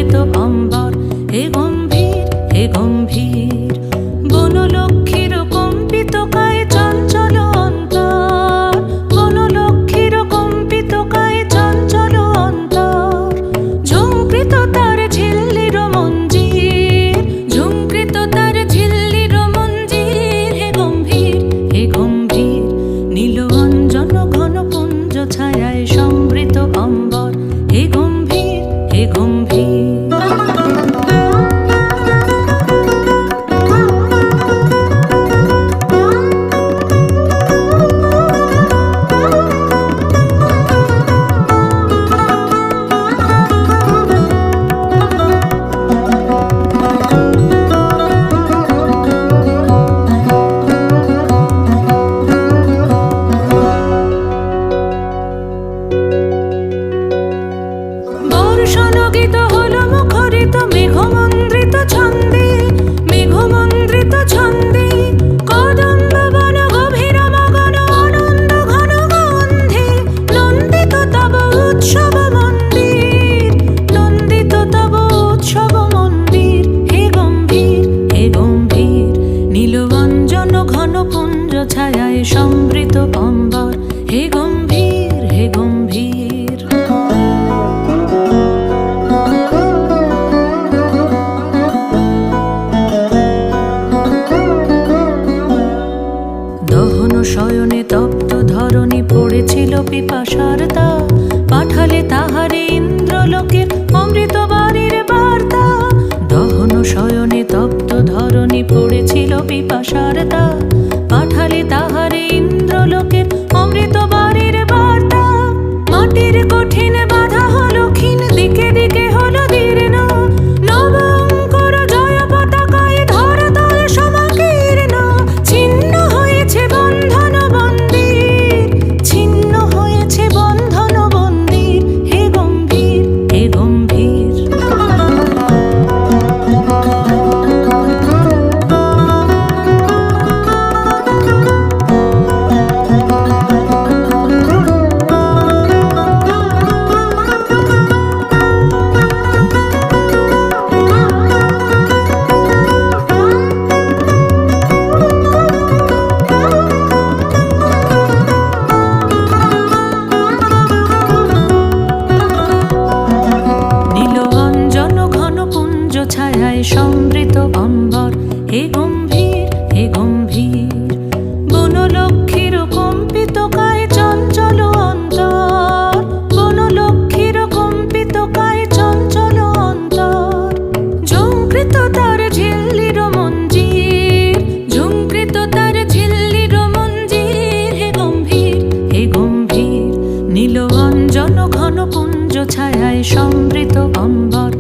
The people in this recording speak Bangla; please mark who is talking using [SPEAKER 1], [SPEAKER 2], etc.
[SPEAKER 1] সমৃত অম্বর হে গম্ভীর হে গম্ভীর। বনলক্ষ্মীর কম্পিত কায়ে চঞ্চল অন্তর, বনলক্ষ্মীর কম্পিত কায়ে চঞ্চল অন্তর। ঝুঙ্কৃত তার ঝিল্লির মঞ্জির, ঝুঙ্কৃত তার ঝিল্লির মঞ্জির হে গম্ভীর হে গম্ভীর। নীল অঞ্জন ঘন পুঞ্জ ছায়ায় সমৃত অম্বর হে গম্ভীর হে গম্ভীর। বর্ষণগীত হল মুখরিত মেঘমন্দ্রিত ছন্দে, মেঘমন্দ্রিত ছন্দে। কদম্ব বন গভীর মগন আনন্দ ঘন গন্ধে। নন্দিত তব উৎসব মন্দির, নন্দিত তব উৎসব মন্দির হে গম্ভীর হে গম্ভীর। নীলবঞ্জন ঘন পুঞ্জ ছায়ায় সমৃত অম্বর হে গম্ভীর হে গম্ভীর। দহন শয়নে তপ্ত ধরণী পড়েছিল পিপাসার তা, পাঠালে তাহারে ইন্দ্রলোকের অমৃত বাণীর বার্তা। দহন শয়নে তপ্ত ধরণী পড়েছিল পিপাসার তা, পাঠালে তাহারে ইন্দ্রলোকের অমৃত বাণীর বার্তা। মাটির কঠিন বাধা হলো ক্ষীণ, দিকে দিকে হলো দীর্ণ। নবঙ্কর জয় পতাকায় ধরাতল সমাকীর্ণ। ছিন্ন হয়েছে বন্ধন বন্দির, ছিন্ন হয়েছে বন্ধন বন্দির হে গম্ভীর হে গম্ভীর। ছায়ায় সমৃত অম্বর হে গম্ভীর হে গম্ভীর। বনলক্ষ্মীর কম্পিত কায়ে চঞ্চল অন্তর, বনলক্ষ্মীর কম্পিত কায়ে চঞ্চল অন্তর। ঝুঙ্কৃত তার ঝিল্লির মঞ্জির, ঝুঙ্কৃত তার ঝিল্লির মঞ্জির হে গম্ভীর হে গম্ভীর। নীল অঞ্জন ঘন পুঞ্জ ছায়ায় সমৃত অম্বর